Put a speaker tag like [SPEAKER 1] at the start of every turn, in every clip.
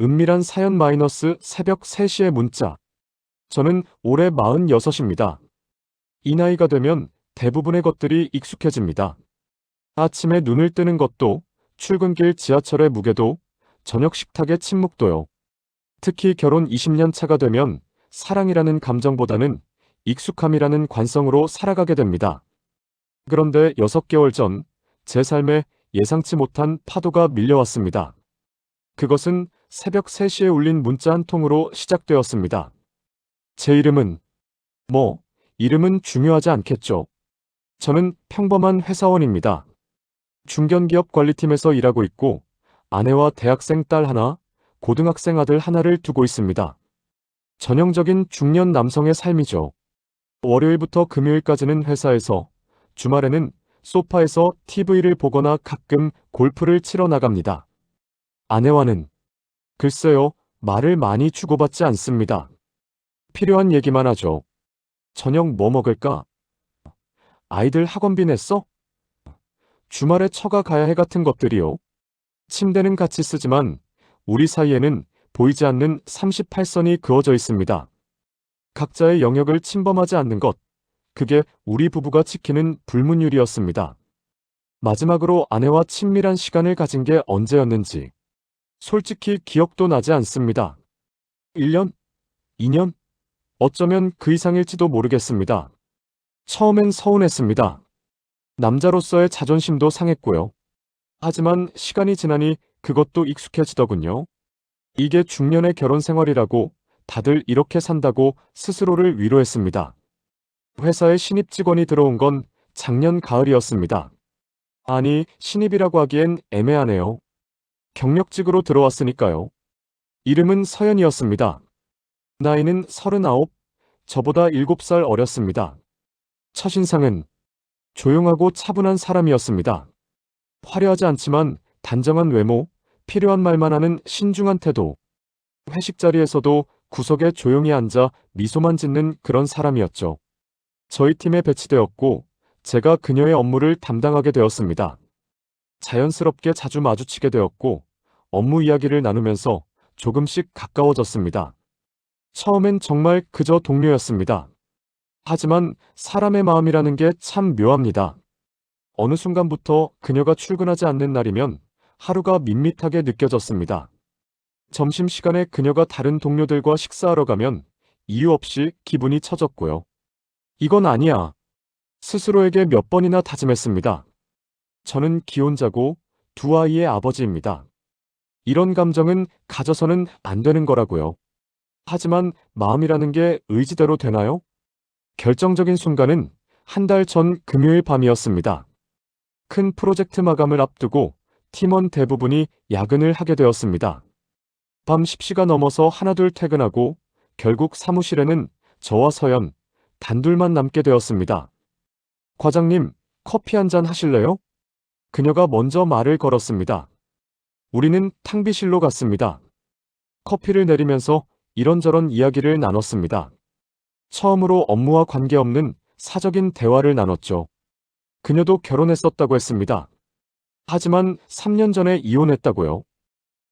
[SPEAKER 1] 은밀한 사연 마이너스 새벽 3시에 문자. 저는 올해 46입니다. 이 나이가 되면 대부분의 것들이 익숙해집니다. 아침에 눈을 뜨는 것도, 출근길 지하철의 무게도, 저녁 식탁의 침묵도요. 특히 결혼 20년 차가 되면 사랑이라는 감정보다는 익숙함이라는 관성으로 살아가게 됩니다. 그런데 6개월 전, 제 삶에 예상치 못한 파도가 밀려왔습니다. 그것은 새벽 3시에 울린 문자 한 통으로 시작되었습니다. 제 이름은, 뭐, 이름은 중요하지 않겠죠. 저는 평범한 회사원입니다. 중견기업 관리팀에서 일하고 있고, 아내와 대학생 딸 하나, 고등학생 아들 하나를 두고 있습니다. 전형적인 중년 남성의 삶이죠. 월요일부터 금요일까지는 회사에서, 주말에는 소파에서 TV를 보거나 가끔 골프를 치러 나갑니다. 아내와는, 글쎄요, 말을 많이 주고받지 않습니다. 필요한 얘기만 하죠. 저녁 뭐 먹을까? 아이들 학원비 냈어? 주말에 처가 가야 해 같은 것들이요. 침대는 같이 쓰지만 우리 사이에는 보이지 않는 38선이 그어져 있습니다. 각자의 영역을 침범하지 않는 것, 그게 우리 부부가 지키는 불문율이었습니다. 마지막으로 아내와 친밀한 시간을 가진 게 언제였는지 솔직히 기억도 나지 않습니다. 1년? 2년? 어쩌면 그 이상일지도 모르겠습니다. 처음엔 서운했습니다. 남자로서의 자존심도 상했고요. 하지만 시간이 지나니 그것도 익숙해지더군요. 이게 중년의 결혼 생활이라고, 다들 이렇게 산다고 스스로를 위로했습니다. 회사에 신입 직원이 들어온 건 작년 가을이었습니다. 아니, 신입이라고 하기엔 애매하네요. 경력직으로 들어왔으니까요. 이름은 서연이었습니다. 나이는 39, 저보다 7살 어렸습니다. 첫인상은 조용하고 차분한 사람이었습니다. 화려하지 않지만 단정한 외모, 필요한 말만 하는 신중한 태도. 회식 자리에서도 구석에 조용히 앉아 미소만 짓는 그런 사람이었죠. 저희 팀에 배치되었고 제가 그녀의 업무를 담당하게 되었습니다. 자연스럽게 자주 마주치게 되었고 업무 이야기를 나누면서 조금씩 가까워졌습니다. 처음엔 정말 그저 동료였습니다. 하지만 사람의 마음이라는 게 참 묘합니다. 어느 순간부터 그녀가 출근하지 않는 날이면 하루가 밋밋하게 느껴졌습니다. 점심시간에 그녀가 다른 동료들과 식사하러 가면 이유 없이 기분이 처졌고요. 이건 아니야. 스스로에게 몇 번이나 다짐했습니다. 저는 기혼자고 두 아이의 아버지입니다. 이런 감정은 가져서는 안 되는 거라고요. 하지만 마음이라는 게 의지대로 되나요? 결정적인 순간은 한 달 전 금요일 밤이었습니다. 큰 프로젝트 마감을 앞두고 팀원 대부분이 야근을 하게 되었습니다. 밤 10시가 넘어서 하나둘 퇴근하고 결국 사무실에는 저와 서연, 단둘만 남게 되었습니다. 과장님, 커피 한 잔 하실래요? 그녀가 먼저 말을 걸었습니다. 우리는 탕비실로 갔습니다. 커피를 내리면서 이런저런 이야기를 나눴습니다. 처음으로 업무와 관계없는 사적인 대화를 나눴죠. 그녀도 결혼했었다고 했습니다. 하지만 3년 전에 이혼했다고요.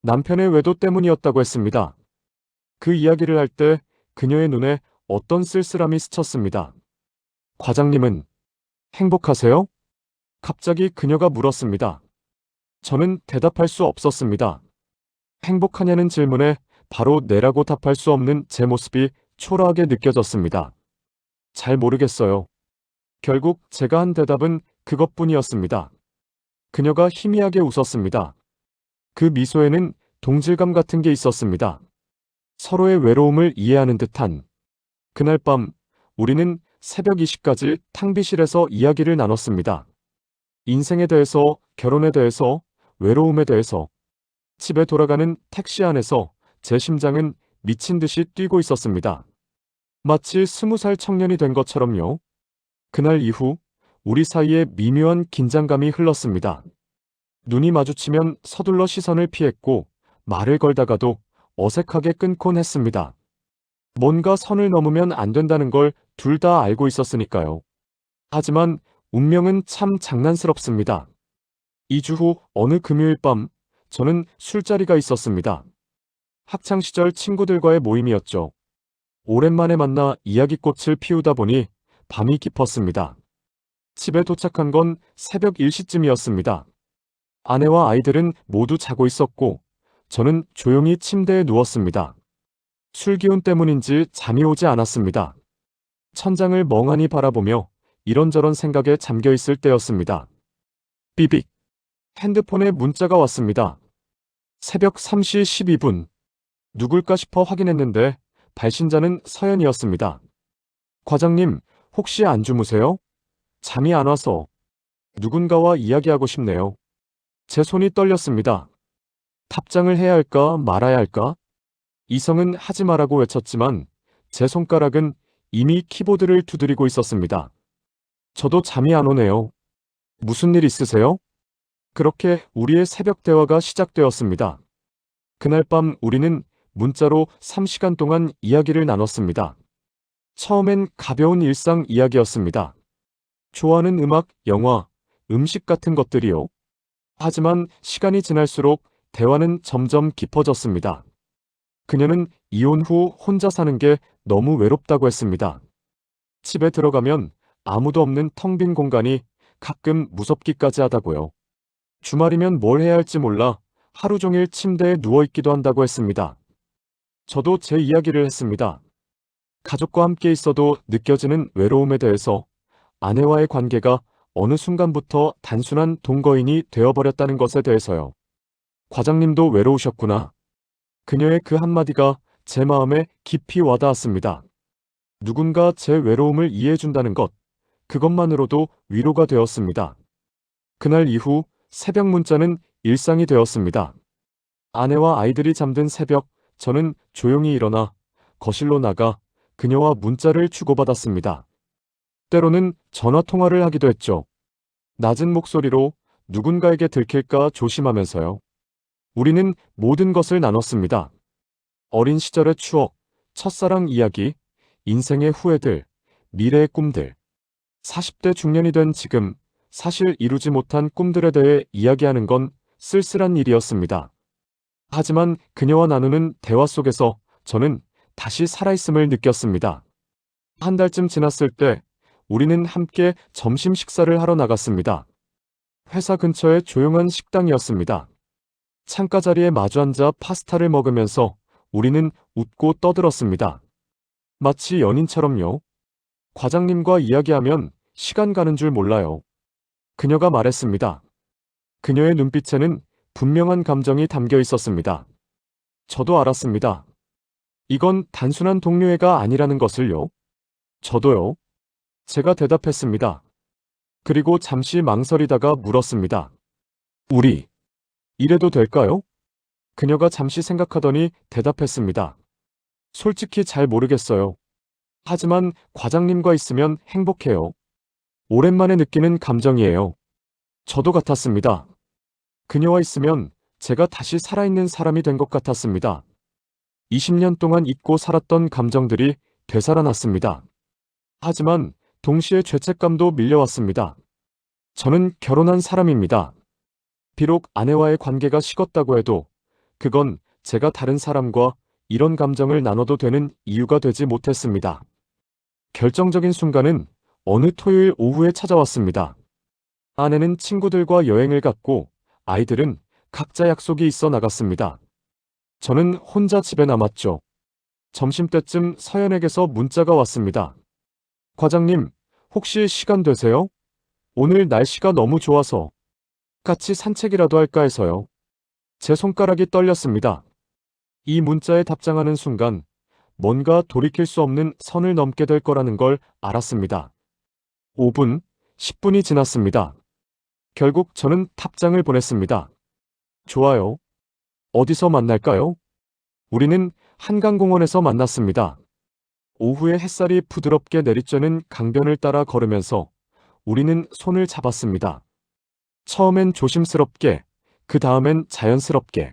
[SPEAKER 1] 남편의 외도 때문이었다고 했습니다. 그 이야기를 할 때 그녀의 눈에 어떤 쓸쓸함이 스쳤습니다. 과장님은 행복하세요? 갑자기 그녀가 물었습니다. 저는 대답할 수 없었습니다. 행복하냐는 질문에 바로 네라고 답할 수 없는 제 모습이 초라하게 느껴졌습니다. 잘 모르겠어요. 결국 제가 한 대답은 그것뿐이었습니다. 그녀가 희미하게 웃었습니다. 그 미소에는 동질감 같은 게 있었습니다. 서로의 외로움을 이해하는 듯한. 그날 밤 우리는 새벽 2시까지 탕비실에서 이야기를 나눴습니다. 인생에 대해서, 결혼에 대해서, 외로움에 대해서. 집에 돌아가는 택시 안에서 제 심장은 미친 듯이 뛰고 있었습니다. 마치 20살 청년이 된 것처럼요. 그날 이후 우리 사이에 미묘한 긴장감이 흘렀습니다. 눈이 마주치면 서둘러 시선을 피했고 말을 걸다가도 어색하게 끊곤 했습니다. 뭔가 선을 넘으면 안 된다는 걸 둘 다 알고 있었으니까요. 하지만 운명은 참 장난스럽습니다. 2주 후 어느 금요일 밤 저는 술자리가 있었습니다. 학창시절 친구들과의 모임이었죠. 오랜만에 만나 이야기꽃을 피우다 보니 밤이 깊었습니다. 집에 도착한 건 새벽 1시쯤이었습니다. 아내와 아이들은 모두 자고 있었고 저는 조용히 침대에 누웠습니다. 술 기운 때문인지 잠이 오지 않았습니다. 천장을 멍하니 바라보며 이런저런 생각에 잠겨 있을 때였습니다. 삐빅. 핸드폰에 문자가 왔습니다. 새벽 3시 12분. 누굴까 싶어 확인했는데 발신자는 서연이었습니다. 과장님, 혹시 안 주무세요? 잠이 안 와서 누군가와 이야기하고 싶네요. 제 손이 떨렸습니다. 답장을 해야 할까 말아야 할까? 이성은 하지 마라고 외쳤지만 제 손가락은 이미 키보드를 두드리고 있었습니다. 저도 잠이 안 오네요. 무슨 일 있으세요? 그렇게 우리의 새벽 대화가 시작되었습니다. 그날 밤 우리는 문자로 3시간 동안 이야기를 나눴습니다. 처음엔 가벼운 일상 이야기였습니다. 좋아하는 음악, 영화, 음식 같은 것들이요. 하지만 시간이 지날수록 대화는 점점 깊어졌습니다. 그녀는 이혼 후 혼자 사는 게 너무 외롭다고 했습니다. 집에 들어가면 아무도 없는 텅 빈 공간이 가끔 무섭기까지 하다고요. 주말이면 뭘 해야 할지 몰라 하루 종일 침대에 누워있기도 한다고 했습니다. 저도 제 이야기를 했습니다. 가족과 함께 있어도 느껴지는 외로움에 대해서, 아내와의 관계가 어느 순간부터 단순한 동거인이 되어버렸다는 것에 대해서요. 과장님도 외로우셨구나. 그녀의 그 한마디가 제 마음에 깊이 와닿았습니다. 누군가 제 외로움을 이해해준다는 것, 그것만으로도 위로가 되었습니다. 그날 이후 새벽 문자는 일상이 되었습니다. 아내와 아이들이 잠든 새벽, 저는 조용히 일어나 거실로 나가 그녀와 문자를 주고받았습니다. 때로는 전화 통화를 하기도 했죠. 낮은 목소리로 누군가에게 들킬까 조심하면서요. 우리는 모든 것을 나눴습니다. 어린 시절의 추억, 첫사랑 이야기, 인생의 후회들, 미래의 꿈들. 40대 중년이 된 지금, 사실 이루지 못한 꿈들에 대해 이야기하는 건 쓸쓸한 일이었습니다. 하지만 그녀와 나누는 대화 속에서 저는 다시 살아있음을 느꼈습니다. 한 달쯤 지났을 때 우리는 함께 점심 식사를 하러 나갔습니다. 회사 근처의 조용한 식당이었습니다. 창가 자리에 마주 앉아 파스타를 먹으면서 우리는 웃고 떠들었습니다. 마치 연인처럼요. 과장님과 이야기하면 시간 가는 줄 몰라요. 그녀가 말했습니다. 그녀의 눈빛에는 분명한 감정이 담겨 있었습니다. 저도 알았습니다. 이건 단순한 동료애가 아니라는 것을요. 저도요. 제가 대답했습니다. 그리고 잠시 망설이다가 물었습니다. 우리, 이래도 될까요? 그녀가 잠시 생각하더니 대답했습니다. 솔직히 잘 모르겠어요. 하지만 과장님과 있으면 행복해요. 오랜만에 느끼는 감정이에요. 저도 같았습니다. 그녀와 있으면 제가 다시 살아있는 사람이 된 것 같았습니다. 20년 동안 잊고 살았던 감정들이 되살아났습니다. 하지만 동시에 죄책감도 밀려왔습니다. 저는 결혼한 사람입니다. 비록 아내와의 관계가 식었다고 해도 그건 제가 다른 사람과 이런 감정을 나눠도 되는 이유가 되지 못했습니다. 결정적인 순간은 어느 토요일 오후에 찾아왔습니다. 아내는 친구들과 여행을 갔고 아이들은 각자 약속이 있어 나갔습니다. 저는 혼자 집에 남았죠. 점심때쯤 서연에게서 문자가 왔습니다. 과장님, 혹시 시간 되세요? 오늘 날씨가 너무 좋아서 같이 산책이라도 할까 해서요. 제 손가락이 떨렸습니다. 이 문자에 답장하는 순간 뭔가 돌이킬 수 없는 선을 넘게 될 거라는 걸 알았습니다. 5분, 10분이 지났습니다. 결국 저는 답장을 보냈습니다. 좋아요. 어디서 만날까요? 우리는 한강공원에서 만났습니다. 오후에 햇살이 부드럽게 내리쬐는 강변을 따라 걸으면서 우리는 손을 잡았습니다. 처음엔 조심스럽게, 그 다음엔 자연스럽게.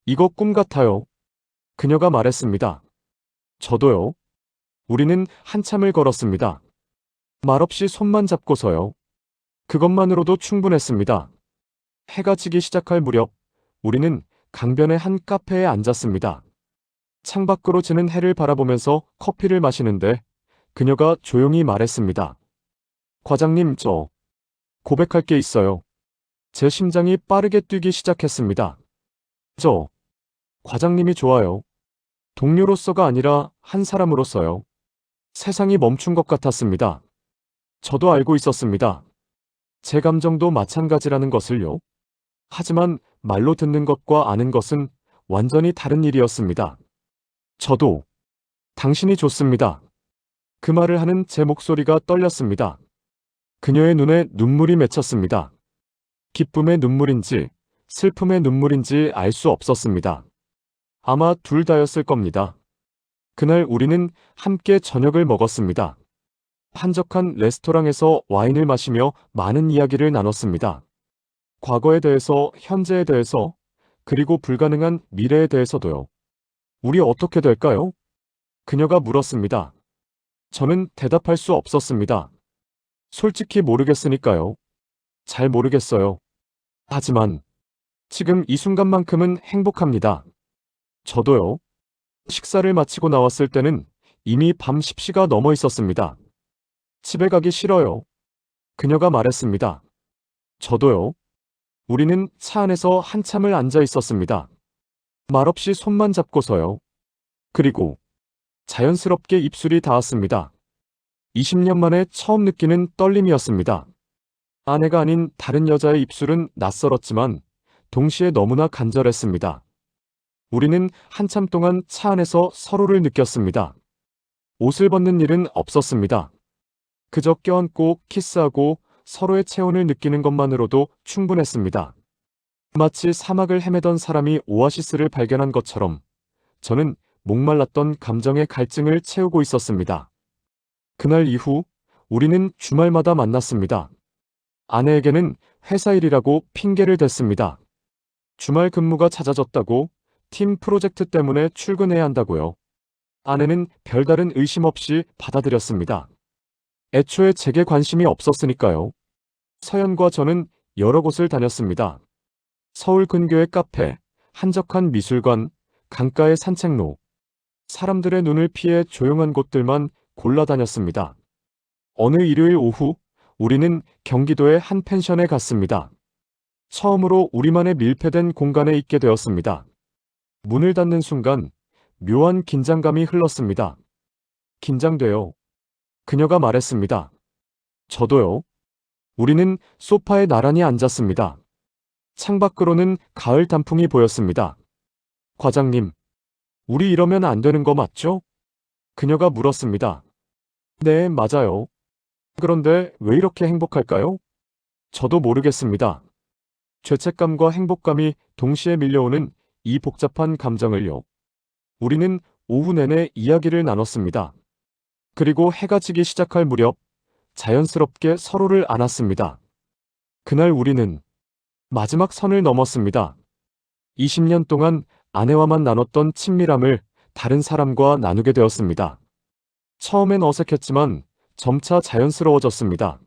[SPEAKER 1] 이거 꿈 같아요. 그녀가 말했습니다. 저도요. 우리는 한참을 걸었습니다. 말없이 손만 잡고서요. 그것만으로도 충분했습니다. 해가 지기 시작할 무렵 우리는 강변의 한 카페에 앉았습니다. 창밖으로 지는 해를 바라보면서 커피를 마시는데 그녀가 조용히 말했습니다. 과장님, 저 고백할 게 있어요. 제 심장이 빠르게 뛰기 시작했습니다. 저 과장님이 좋아요. 동료로서가 아니라 한 사람으로서요. 세상이 멈춘 것 같았습니다. 저도 알고 있었습니다. 제 감정도 마찬가지라는 것을요. 하지만 말로 듣는 것과 아는 것은 완전히 다른 일이었습니다. 저도 당신이 좋습니다. 그 말을 하는 제 목소리가 떨렸습니다. 그녀의 눈에 눈물이 맺혔습니다. 기쁨의 눈물인지 슬픔의 눈물인지 알 수 없었습니다. 아마 둘 다였을 겁니다. 그날 우리는 함께 저녁을 먹었습니다. 한적한 레스토랑에서 와인을 마시며 많은 이야기를 나눴습니다. 과거에 대해서, 현재에 대해서, 그리고 불가능한 미래에 대해서도요. 우리 어떻게 될까요? 그녀가 물었습니다. 저는 대답할 수 없었습니다. 솔직히 모르겠으니까요. 잘 모르겠어요. 하지만 지금 이 순간만큼은 행복합니다. 저도요. 식사를 마치고 나왔을 때는 이미 밤 10시가 넘어 있었습니다. 집에 가기 싫어요. 그녀가 말했습니다. 저도요. 우리는 차 안에서 한참을 앉아 있었습니다. 말없이 손만 잡고서요. 그리고 자연스럽게 입술이 닿았습니다. 20년 만에 처음 느끼는 떨림이었습니다. 아내가 아닌 다른 여자의 입술은 낯설었지만 동시에 너무나 간절했습니다. 우리는 한참 동안 차 안에서 서로를 느꼈습니다. 옷을 벗는 일은 없었습니다. 그저 껴안고 키스하고 서로의 체온을 느끼는 것만으로도 충분했습니다. 마치 사막을 헤매던 사람이 오아시스를 발견한 것처럼 저는 목말랐던 감정의 갈증을 채우고 있었습니다. 그날 이후 우리는 주말마다 만났습니다. 아내에게는 회사 일이라고 핑계를 댔습니다. 주말 근무가 잦아졌다고, 팀 프로젝트 때문에 출근해야 한다고요. 아내는 별다른 의심 없이 받아들였습니다. 애초에 제게 관심이 없었으니까요. 서연과 저는 여러 곳을 다녔습니다. 서울 근교의 카페, 한적한 미술관, 강가의 산책로, 사람들의 눈을 피해 조용한 곳들만 골라 다녔습니다. 어느 일요일 오후, 우리는 경기도의 한 펜션에 갔습니다. 처음으로 우리만의 밀폐된 공간에 있게 되었습니다. 문을 닫는 순간 묘한 긴장감이 흘렀습니다. 긴장돼요. 그녀가 말했습니다. 저도요. 우리는 소파에 나란히 앉았습니다. 창밖으로는 가을 단풍이 보였습니다. 과장님, 우리 이러면 안 되는 거 맞죠? 그녀가 물었습니다. 네, 맞아요. 그런데 왜 이렇게 행복할까요? 저도 모르겠습니다. 죄책감과 행복감이 동시에 밀려오는 이 복잡한 감정을요. 우리는 오후 내내 이야기를 나눴습니다. 그리고 해가 지기 시작할 무렵 자연스럽게 서로를 안았습니다. 그날 우리는 마지막 선을 넘었습니다. 20년 동안 아내와만 나눴던 친밀함을 다른 사람과 나누게 되었습니다. 처음엔 어색했지만 점차 자연스러워졌습니다.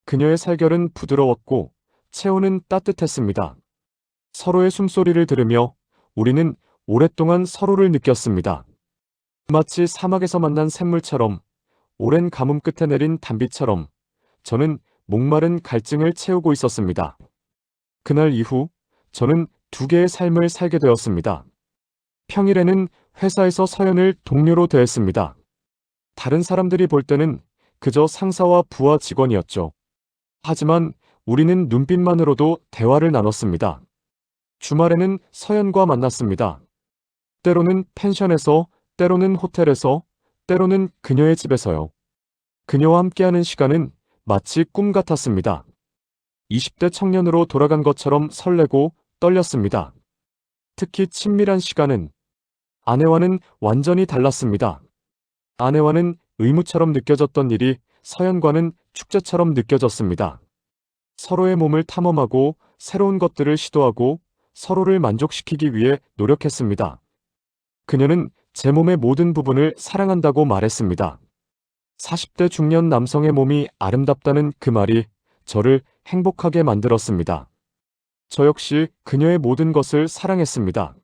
[SPEAKER 1] 그녀의 살결은 부드러웠고 체온은 따뜻했습니다. 서로의 숨소리를 들으며 우리는 오랫동안 서로를 느꼈습니다. 마치 사막에서 만난 샘물처럼, 오랜 가뭄 끝에 내린 단비처럼 저는 목마른 갈증을 채우고 있었습니다. 그날 이후 저는 두 개의 삶을 살게 되었습니다. 평일에는 회사에서 서연을 동료로 대했습니다. 다른 사람들이 볼 때는 그저 상사와 부하 직원이었죠. 하지만 우리는 눈빛만으로도 대화를 나눴습니다. 주말에는 서연과 만났습니다. 때로는 펜션에서, 때로는 호텔에서, 때로는 그녀의 집에서요. 그녀와 함께하는 시간은 마치 꿈 같았습니다. 20대 청년으로 돌아간 것처럼 설레고 떨렸습니다. 특히 친밀한 시간은 아내와는 완전히 달랐습니다. 아내와는 의무처럼 느껴졌던 일이 서연과는 축제처럼 느껴졌습니다. 서로의 몸을 탐험하고 새로운 것들을 시도하고 서로를 만족시키기 위해 노력했습니다. 그녀는 제 몸의 모든 부분을 사랑한다고 말했습니다. 40대 중년 남성의 몸이 아름답다는 그 말이 저를 행복하게 만들었습니다. 저 역시 그녀의 모든 것을 사랑했습니다.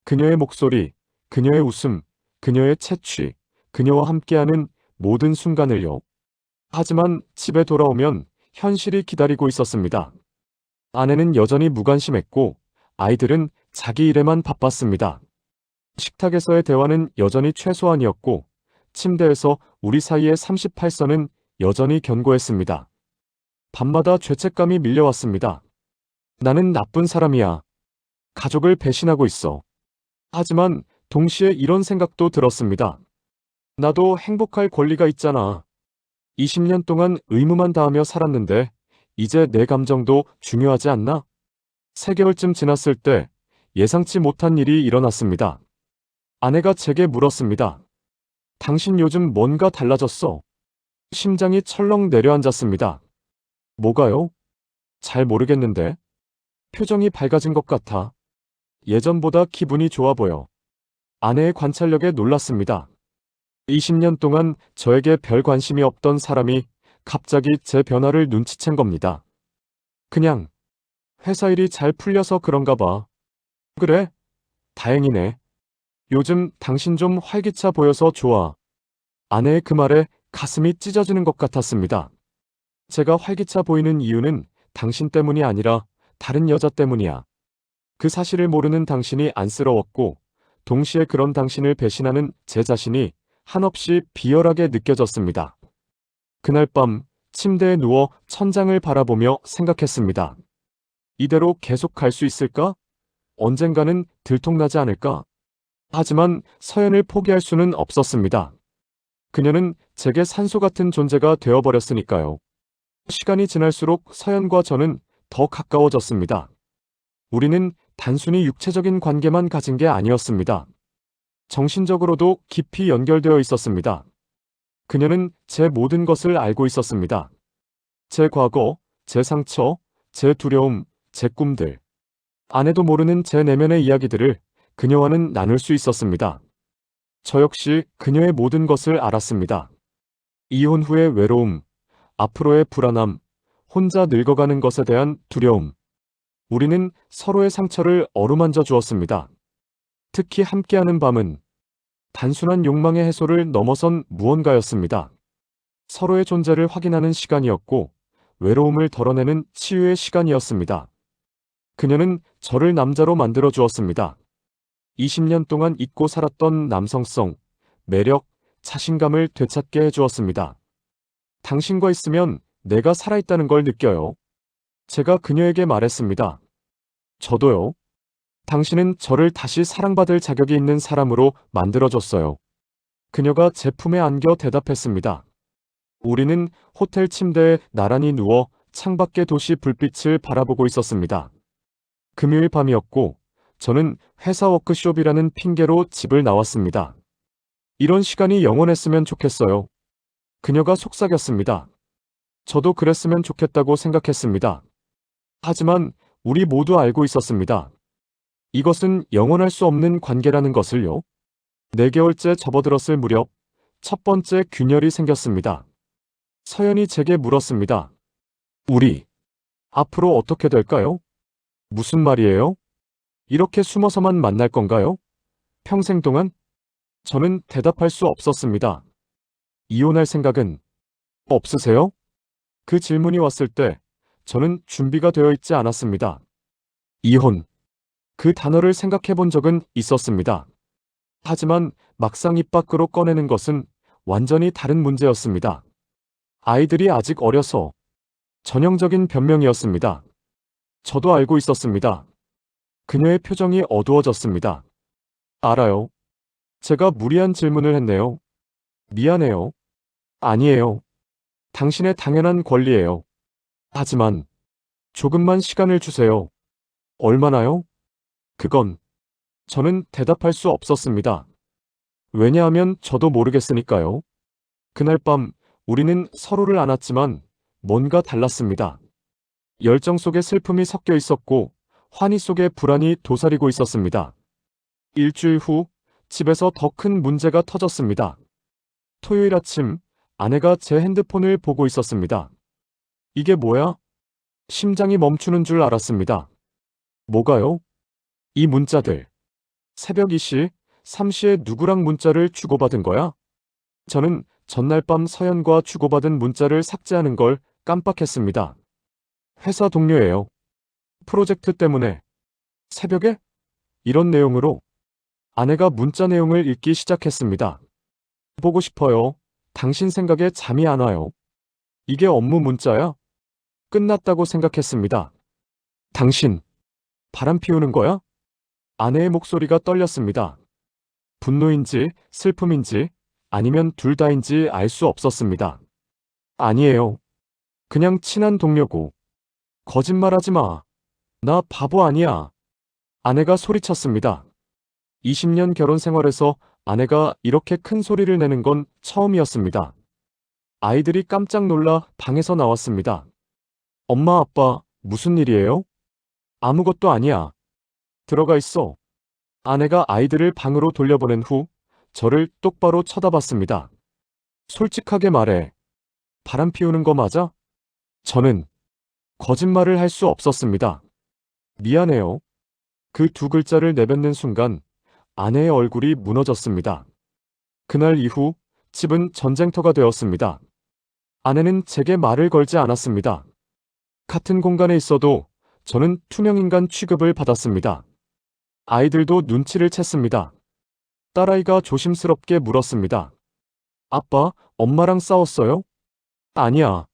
[SPEAKER 1] 그녀의 목소리, 그녀의 웃음, 그녀의 채취, 그녀와 함께하는 모든 순간을요. 하지만 집에 돌아오면 현실이 기다리고 있었습니다. 아내는 여전히 무관심했고 아이들은 자기 일에만 바빴습니다. 식탁에서의 대화는 여전히 최소한이었고 침대에서 우리 사이의 38선은 여전히 견고했습니다. 밤마다 죄책감이 밀려왔습니다. 나는 나쁜 사람이야. 가족을 배신하고 있어. 하지만 동시에 이런 생각도 들었습니다. 나도 행복할 권리가 있잖아. 20년 동안 의무만 다하며 살았는데 이제 내 감정도 중요하지 않나? 3개월쯤 지났을 때 예상치 못한 일이 일어났습니다. 아내가 제게 물었습니다. 당신 요즘 뭔가 달라졌어. 심장이 철렁 내려앉았습니다. 뭐가요? 잘 모르겠는데. 표정이 밝아진 것 같아. 예전보다 기분이 좋아 보여. 아내의 관찰력에 놀랐습니다. 20년 동안 저에게 별 관심이 없던 사람이 갑자기 제 변화를 눈치챈 겁니다. 그냥 회사 일이 잘 풀려서 그런가 봐. 그래? 다행이네. 요즘 당신 좀 활기차 보여서 좋아. 아내의 그 말에 가슴이 찢어지는 것 같았습니다. 제가 활기차 보이는 이유는 당신 때문이 아니라 다른 여자 때문이야. 그 사실을 모르는 당신이 안쓰러웠고 동시에 그런 당신을 배신하는 제 자신이 한없이 비열하게 느껴졌습니다. 그날 밤 침대에 누워 천장을 바라보며 생각했습니다. 이대로 계속 갈 수 있을까? 언젠가는 들통나지 않을까? 하지만 서연을 포기할 수는 없었습니다. 그녀는 제게 산소 같은 존재가 되어버렸으니까요. 시간이 지날수록 서연과 저는 더 가까워졌습니다. 우리는 단순히 육체적인 관계만 가진 게 아니었습니다. 정신적으로도 깊이 연결되어 있었습니다. 그녀는 제 모든 것을 알고 있었습니다. 제 과거, 제 상처, 제 두려움, 제 꿈들. 아내도 모르는 제 내면의 이야기들을 그녀와는 나눌 수 있었습니다. 저 역시 그녀의 모든 것을 알았습니다. 이혼 후의 외로움, 앞으로의 불안함, 혼자 늙어가는 것에 대한 두려움. 우리는 서로의 상처를 어루만져 주었습니다. 특히 함께하는 밤은 단순한 욕망의 해소를 넘어선 무언가였습니다. 서로의 존재를 확인하는 시간이었고 외로움을 덜어내는 치유의 시간이었습니다. 그녀는 저를 남자로 만들어 주었습니다. 20년 동안 잊고 살았던 남성성, 매력, 자신감을 되찾게 해주었습니다. 당신과 있으면 내가 살아있다는 걸 느껴요. 제가 그녀에게 말했습니다. 저도요. 당신은 저를 다시 사랑받을 자격이 있는 사람으로 만들어줬어요. 그녀가 제 품에 안겨 대답했습니다. 우리는 호텔 침대에 나란히 누워 창밖의 도시 불빛을 바라보고 있었습니다. 금요일 밤이었고 저는 회사 워크숍이라는 핑계로 집을 나왔습니다. 이런 시간이 영원했으면 좋겠어요. 그녀가 속삭였습니다. 저도 그랬으면 좋겠다고 생각했습니다. 하지만 우리 모두 알고 있었습니다. 이것은 영원할 수 없는 관계라는 것을요. 4개월째 접어들었을 무렵 첫 번째 균열이 생겼습니다. 서연이 제게 물었습니다. 우리 앞으로 어떻게 될까요? 무슨 말이에요? 이렇게 숨어서만 만날 건가요? 평생 동안? 저는 대답할 수 없었습니다. 이혼할 생각은 없으세요? 그 질문이 왔을 때 저는 준비가 되어 있지 않았습니다. 이혼. 그 단어를 생각해 본 적은 있었습니다. 하지만 막상 입 밖으로 꺼내는 것은 완전히 다른 문제였습니다. 아이들이 아직 어려서 전형적인 변명이었습니다. 저도 알고 있었습니다. 그녀의 표정이 어두워졌습니다. 알아요. 제가 무리한 질문을 했네요. 미안해요. 아니에요. 당신의 당연한 권리예요. 하지만 조금만 시간을 주세요. 얼마나요? 그건 저는 대답할 수 없었습니다. 왜냐하면 저도 모르겠으니까요. 그날 밤 우리는 서로를 안았지만 뭔가 달랐습니다. 열정 속에 슬픔이 섞여 있었고 환희 속에 불안이 도사리고 있었습니다. 일주일 후 집에서 더 큰 문제가 터졌습니다. 토요일 아침 아내가 제 핸드폰을 보고 있었습니다. 이게 뭐야? 심장이 멈추는 줄 알았습니다. 뭐가요? 이 문자들. 새벽 2시 3시에 누구랑 문자를 주고받은 거야? 저는 전날 밤 서연과 주고받은 문자를 삭제하는 걸 깜빡했습니다. 회사 동료예요. 프로젝트 때문에. 새벽에? 이런 내용으로 아내가 문자 내용을 읽기 시작했습니다. 보고 싶어요. 당신 생각에 잠이 안 와요. 이게 업무 문자야? 끝났다고 생각했습니다. 당신, 바람 피우는 거야? 아내의 목소리가 떨렸습니다. 분노인지 슬픔인지 아니면 둘 다인지 알 수 없었습니다. 아니에요. 그냥 친한 동료고. 거짓말하지 마. 나 바보 아니야. 아내가 소리쳤습니다. 20년 결혼 생활에서 아내가 이렇게 큰 소리를 내는 건 처음이었습니다. 아이들이 깜짝 놀라 방에서 나왔습니다. 엄마, 아빠, 무슨 일이에요? 아무것도 아니야. 들어가 있어. 아내가 아이들을 방으로 돌려보낸 후 저를 똑바로 쳐다봤습니다. 솔직하게 말해. 바람 피우는 거 맞아? 저는 거짓말을 할 수 없었습니다. 미안해요. 그 두 글자를 내뱉는 순간 아내의 얼굴이 무너졌습니다. 그날 이후 집은 전쟁터가 되었습니다. 아내는 제게 말을 걸지 않았습니다. 같은 공간에 있어도 저는 투명인간 취급을 받았습니다. 아이들도 눈치를 챘습니다. 딸아이가 조심스럽게 물었습니다. 아빠, 엄마랑 싸웠어요? 아니야.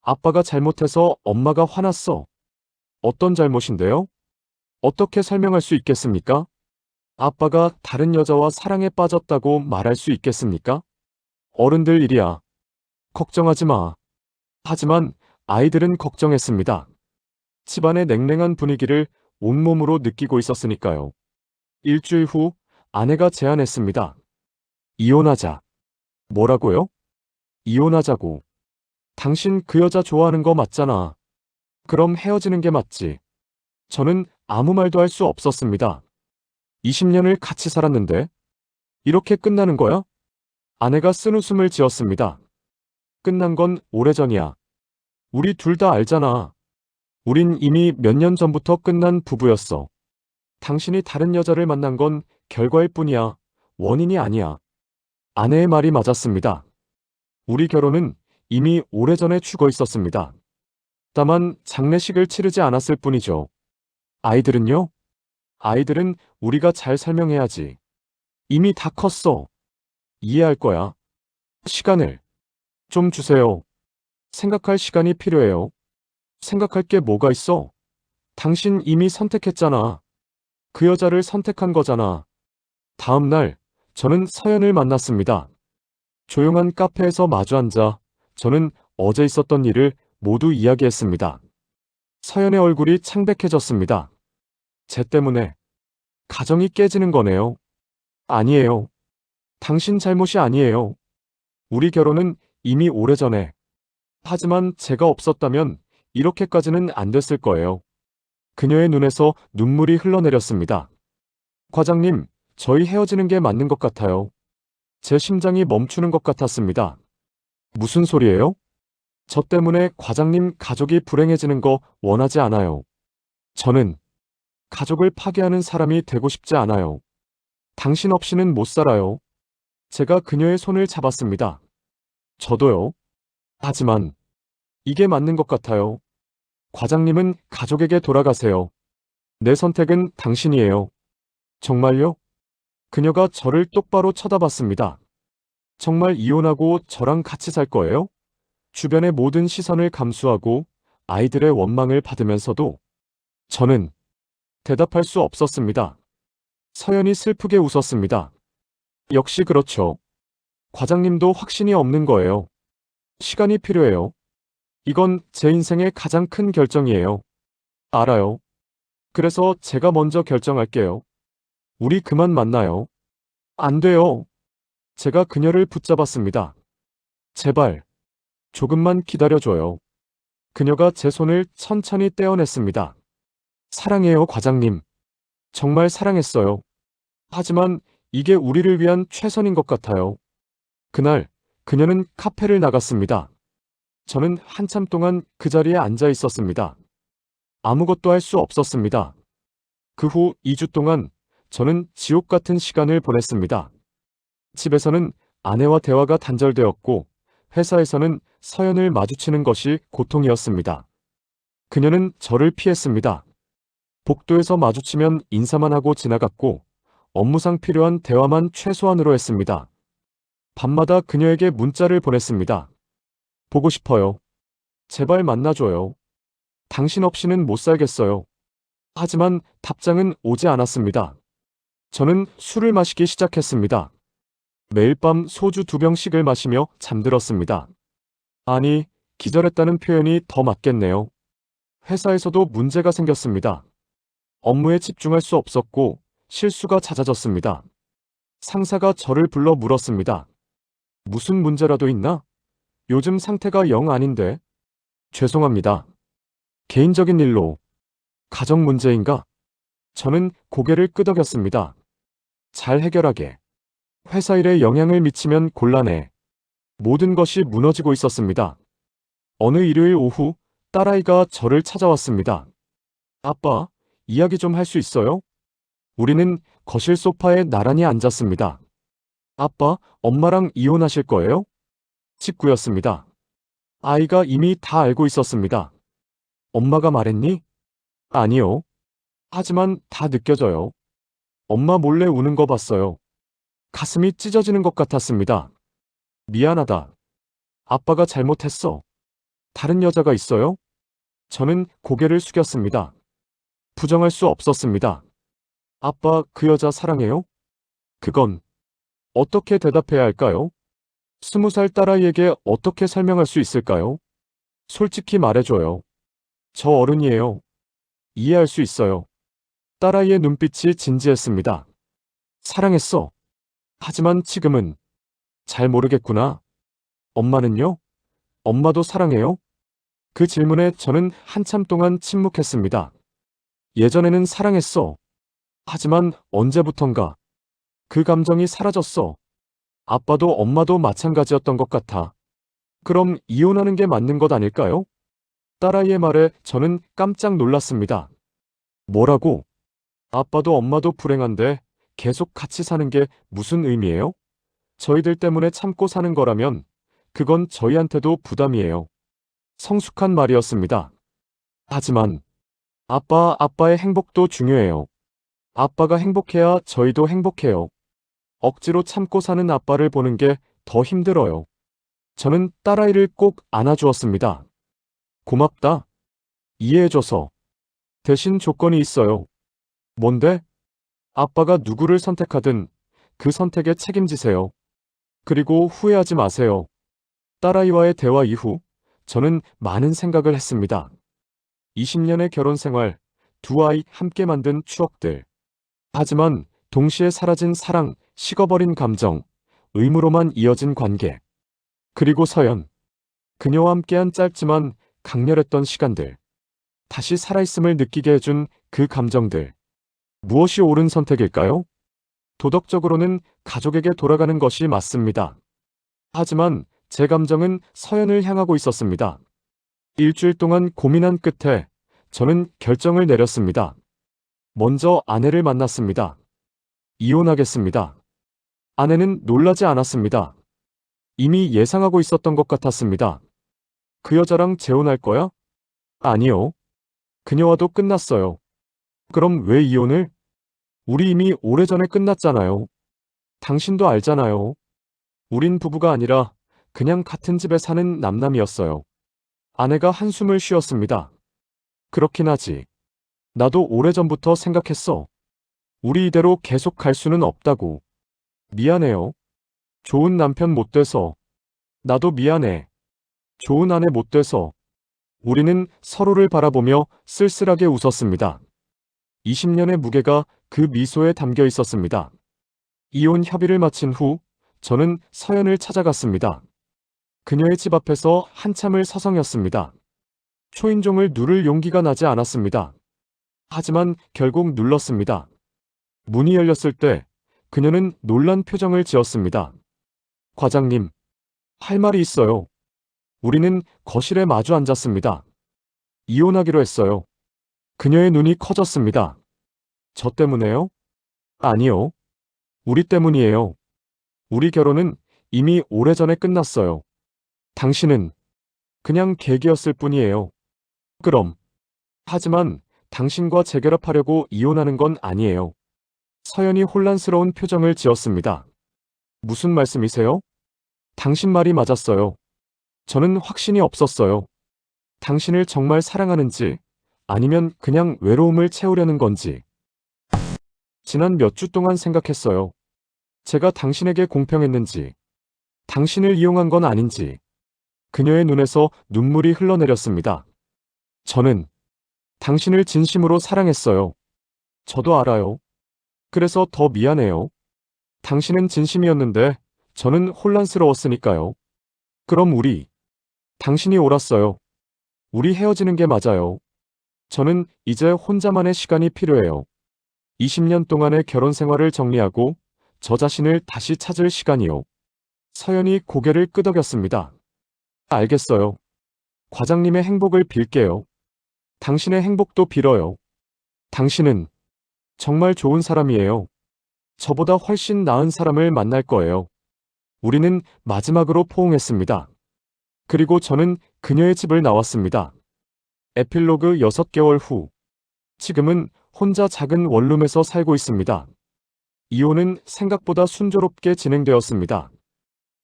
[SPEAKER 1] 아빠가 잘못해서 엄마가 화났어. 어떤 잘못인데요? 어떻게 설명할 수 있겠습니까? 아빠가 다른 여자와 사랑에 빠졌다고 말할 수 있겠습니까? 어른들 일이야. 걱정하지 마. 하지만 아이들은 걱정했습니다. 집안의 냉랭한 분위기를 온몸으로 느끼고 있었으니까요. 일주일 후 아내가 제안했습니다. 이혼하자. 뭐라고요? 이혼하자고. 당신 그 여자 좋아하는 거 맞잖아. 그럼 헤어지는 게 맞지. 저는 아무 말도 할 수 없었습니다. 20년을 같이 살았는데 이렇게 끝나는 거야? 아내가 쓴웃음을 지었습니다. 끝난 건 오래전이야. 우리 둘 다 알잖아. 우린 이미 몇 년 전부터 끝난 부부였어. 당신이 다른 여자를 만난 건 결과일 뿐이야. 원인이 아니야. 아내의 말이 맞았습니다. 우리 결혼은 이미 오래전에 죽어 있었습니다. 다만 장례식을 치르지 않았을 뿐이죠. 아이들은요? 아이들은 우리가 잘 설명해야지. 이미 다 컸어. 이해할 거야. 시간을 좀 주세요. 생각할 시간이 필요해요. 생각할 게 뭐가 있어? 당신 이미 선택했잖아. 그 여자를 선택한 거잖아. 다음 날, 저는 서연을 만났습니다. 조용한 카페에서 마주 앉아 저는 어제 있었던 일을 모두 이야기했습니다. 서연의 얼굴이 창백해졌습니다. 쟤 때문에 가정이 깨지는 거네요. 아니에요. 당신 잘못이 아니에요. 우리 결혼은 이미 오래전에. 하지만 제가 없었다면 이렇게까지는 안 됐을 거예요. 그녀의 눈에서 눈물이 흘러내렸습니다. 과장님, 저희 헤어지는 게 맞는 것 같아요. 제 심장이 멈추는 것 같았습니다. 무슨 소리예요? 저 때문에 과장님 가족이 불행해지는 거 원하지 않아요. 저는 가족을 파괴하는 사람이 되고 싶지 않아요. 당신 없이는 못 살아요. 제가 그녀의 손을 잡았습니다. 저도요. 하지만 이게 맞는 것 같아요. 과장님은 가족에게 돌아가세요. 내 선택은 당신이에요. 정말요? 그녀가 저를 똑바로 쳐다봤습니다. 정말 이혼하고 저랑 같이 살 거예요? 주변의 모든 시선을 감수하고 아이들의 원망을 받으면서도 저는 대답할 수 없었습니다. 서연이 슬프게 웃었습니다. 역시 그렇죠. 과장님도 확신이 없는 거예요. 시간이 필요해요. 이건 제 인생의 가장 큰 결정이에요. 알아요. 그래서 제가 먼저 결정할게요. 우리 그만 만나요. 안 돼요. 제가 그녀를 붙잡았습니다. 제발, 조금만 기다려줘요. 그녀가 제 손을 천천히 떼어냈습니다. 사랑해요, 과장님. 정말 사랑했어요. 하지만 이게 우리를 위한 최선인 것 같아요. 그날, 그녀는 카페를 나갔습니다. 저는 한참 동안 그 자리에 앉아 있었습니다. 아무것도 할 수 없었습니다. 그 후 2주 동안 저는 지옥 같은 시간을 보냈습니다. 집에서는 아내와 대화가 단절되었고, 회사에서는 서연을 마주치는 것이 고통이었습니다. 그녀는 저를 피했습니다. 복도에서 마주치면 인사만 하고 지나갔고, 업무상 필요한 대화만 최소한으로 했습니다. 밤마다 그녀에게 문자를 보냈습니다. 보고 싶어요. 제발 만나줘요. 당신 없이는 못 살겠어요. 하지만 답장은 오지 않았습니다. 저는 술을 마시기 시작했습니다. 매일 밤 소주 2병씩을 마시며 잠들었습니다. 아니, 기절했다는 표현이 더 맞겠네요. 회사에서도 문제가 생겼습니다. 업무에 집중할 수 없었고 실수가 잦아졌습니다. 상사가 저를 불러 물었습니다. 무슨 문제라도 있나? 요즘 상태가 영 아닌데. 죄송합니다. 개인적인 일로. 가정 문제인가? 저는 고개를 끄덕였습니다. 잘 해결하게. 회사 일에 영향을 미치면 곤란해. 모든 것이 무너지고 있었습니다. 어느 일요일 오후 딸아이가 저를 찾아왔습니다. 아빠, 이야기 좀 할 수 있어요? 우리는 거실 소파에 나란히 앉았습니다. 아빠, 엄마랑 이혼하실 거예요? 직구였습니다. 아이가 이미 다 알고 있었습니다. 엄마가 말했니? 아니요. 하지만 다 느껴져요. 엄마 몰래 우는 거 봤어요. 가슴이 찢어지는 것 같았습니다. 미안하다. 아빠가 잘못했어. 다른 여자가 있어요? 저는 고개를 숙였습니다. 부정할 수 없었습니다. 아빠, 그 여자 사랑해요? 그건 어떻게 대답해야 할까요? 20살 딸아이에게 어떻게 설명할 수 있을까요? 솔직히 말해줘요. 저 어른이에요. 이해할 수 있어요. 딸아이의 눈빛이 진지했습니다. 사랑했어. 하지만 지금은 잘 모르겠구나. 엄마는요? 엄마도 사랑해요? 그 질문에 저는 한참 동안 침묵했습니다. 예전에는 사랑했어. 하지만 언제부턴가 그 감정이 사라졌어. 아빠도 엄마도 마찬가지였던 것 같아. 그럼 이혼하는 게 맞는 것 아닐까요? 딸아이의 말에 저는 깜짝 놀랐습니다. 뭐라고? 아빠도 엄마도 불행한데 계속 같이 사는 게 무슨 의미예요? 저희들 때문에 참고 사는 거라면 그건 저희한테도 부담이에요. 성숙한 말이었습니다. 하지만 아빠의 행복도 중요해요. 아빠가 행복해야 저희도 행복해요. 억지로 참고 사는 아빠를 보는 게 더 힘들어요. 저는 딸아이를 꼭 안아주었습니다. 고맙다. 이해해줘서. 대신 조건이 있어요. 뭔데? 아빠가 누구를 선택하든 그 선택에 책임지세요. 그리고 후회하지 마세요. 딸아이와의 대화 이후 저는 많은 생각을 했습니다. 20년의 결혼 생활, 두 아이 함께 만든 추억들. 하지만 동시에 사라진 사랑, 식어버린 감정, 의무로만 이어진 관계. 그리고 서연. 그녀와 함께한 짧지만 강렬했던 시간들. 다시 살아있음을 느끼게 해준 그 감정들. 무엇이 옳은 선택일까요? 도덕적으로는 가족에게 돌아가는 것이 맞습니다. 하지만 제 감정은 서연을 향하고 있었습니다. 일주일 동안 고민한 끝에 저는 결정을 내렸습니다. 먼저 아내를 만났습니다. 이혼하겠습니다. 아내는 놀라지 않았습니다. 이미 예상하고 있었던 것 같았습니다. 그 여자랑 재혼할 거야? 아니요. 그녀와도 끝났어요. 그럼 왜 이혼을? 우리 이미 오래전에 끝났잖아요. 당신도 알잖아요. 우린 부부가 아니라 그냥 같은 집에 사는 남남이었어요. 아내가 한숨을 쉬었습니다. 그렇긴 하지. 나도 오래전부터 생각했어. 우리 이대로 계속 갈 수는 없다고. 미안해요. 좋은 남편 못 돼서. 나도 미안해. 좋은 아내 못 돼서. 우리는 서로를 바라보며 쓸쓸하게 웃었습니다. 20년의 무게가 그 미소에 담겨 있었습니다. 이혼 협의를 마친 후 저는 서연을 찾아갔습니다. 그녀의 집 앞에서 한참을 서성였습니다. 초인종을 누를 용기가 나지 않았습니다. 하지만 결국 눌렀습니다. 문이 열렸을 때 그녀는 놀란 표정을 지었습니다. 과장님, 할 말이 있어요. 우리는 거실에 마주 앉았습니다. 이혼하기로 했어요. 그녀의 눈이 커졌습니다. 저 때문에요? 아니요. 우리 때문이에요. 우리 결혼은 이미 오래전에 끝났어요. 당신은 그냥 계기였을 뿐이에요. 그럼. 하지만 당신과 재결합하려고 이혼하는 건 아니에요. 서연이 혼란스러운 표정을 지었습니다. 무슨 말씀이세요? 당신 말이 맞았어요. 저는 확신이 없었어요. 당신을 정말 사랑하는지 아니면 그냥 외로움을 채우려는 건지. 지난 몇 주 동안 생각했어요. 제가 당신에게 공평했는지, 당신을 이용한 건 아닌지. 그녀의 눈에서 눈물이 흘러내렸습니다. 저는 당신을 진심으로 사랑했어요. 저도 알아요. 그래서 더 미안해요. 당신은 진심이었는데 저는 혼란스러웠으니까요. 그럼 당신이 옳았어요. 우리 헤어지는 게 맞아요. 저는 이제 혼자만의 시간이 필요해요. 20년 동안의 결혼 생활을 정리하고 저 자신을 다시 찾을 시간이요. 서연이 고개를 끄덕였습니다. 알겠어요. 과장님의 행복을 빌게요. 당신의 행복도 빌어요. 당신은 정말 좋은 사람이에요. 저보다 훨씬 나은 사람을 만날 거예요. 우리는 마지막으로 포옹했습니다. 그리고 저는 그녀의 집을 나왔습니다. 에필로그 6개월 후. 지금은 혼자 작은 원룸에서 살고 있습니다. 이혼은 생각보다 순조롭게 진행되었습니다.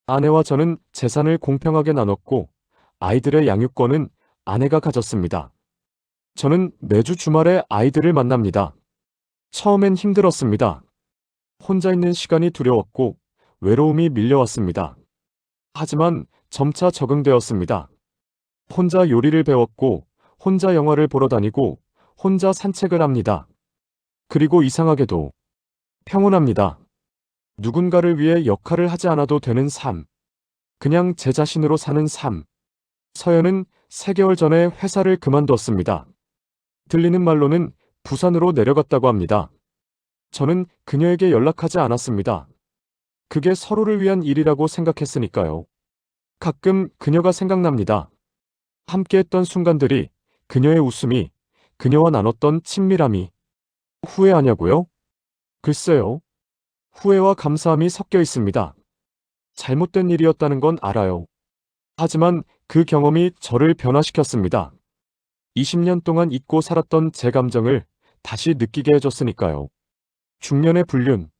[SPEAKER 1] 아내와 저는 재산을 공평하게 나눴고 아이들의 양육권은 아내가 가졌습니다. 저는 매주 주말에 아이들을 만납니다. 처음엔 힘들었습니다. 혼자 있는 시간이 두려웠고 외로움이 밀려왔습니다. 하지만 점차 적응되었습니다. 혼자 요리를 배웠고 혼자 영화를 보러 다니고 혼자 산책을 합니다. 그리고 이상하게도 평온합니다. 누군가를 위해 역할을 하지 않아도 되는 삶. 그냥 제 자신으로 사는 삶. 서연은 3개월 전에 회사를 그만두었습니다. 들리는 말로는 부산으로 내려갔다고 합니다. 저는 그녀에게 연락하지 않았습니다. 그게 서로를 위한 일이라고 생각했으니까요. 가끔 그녀가 생각납니다. 함께했던 순간들이, 그녀의 웃음이, 그녀와 나눴던 친밀함이. 후회하냐고요? 글쎄요. 후회와 감사함이 섞여 있습니다. 잘못된 일이었다는 건 알아요. 하지만 그 경험이 저를 변화시켰습니다. 20년 동안 잊고 살았던 제 감정을 다시 느끼게 해줬으니까요. 중년의 불륜.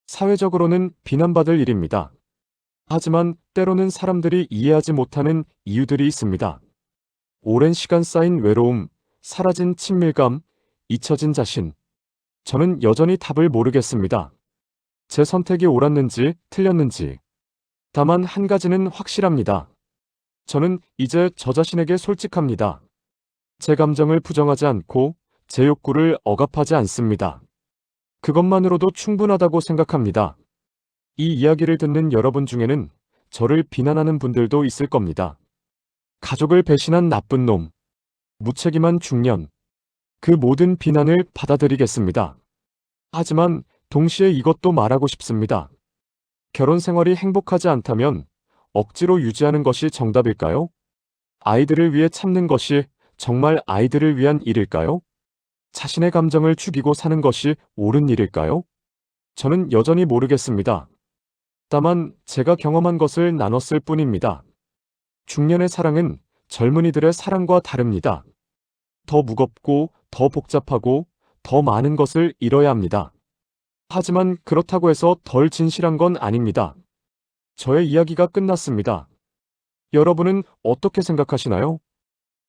[SPEAKER 1] 사회적으로는 비난받을 일입니다. 하지만 때로는 사람들이 이해하지 못하는 이유들이 있습니다. 오랜 시간 쌓인 외로움, 사라진 친밀감, 잊혀진 자신. 저는 여전히 답을 모르겠습니다. 제 선택이 옳았는지 틀렸는지. 다만 한 가지는 확실합니다. 저는 이제 저 자신에게 솔직합니다. 제 감정을 부정하지 않고 제 욕구를 억압하지 않습니다. 그것만으로도 충분하다고 생각합니다. 이 이야기를 듣는 여러분 중에는 저를 비난하는 분들도 있을 겁니다. 가족을 배신한 나쁜 놈, 무책임한 중년. 그 모든 비난을 받아들이겠습니다. 하지만 동시에 이것도 말하고 싶습니다. 결혼 생활이 행복하지 않다면 억지로 유지하는 것이 정답일까요? 아이들을 위해 참는 것이 정말 아이들을 위한 일일까요? 자신의 감정을 죽이고 사는 것이 옳은 일일까요? 저는 여전히 모르겠습니다. 다만 제가 경험한 것을 나눴을 뿐입니다. 중년의 사랑은 젊은이들의 사랑과 다릅니다. 더 무겁고 더 복잡하고 더 많은 것을 잃어야 합니다. 하지만 그렇다고 해서 덜 진실한 건 아닙니다. 저의 이야기가 끝났습니다. 여러분은 어떻게 생각하시나요?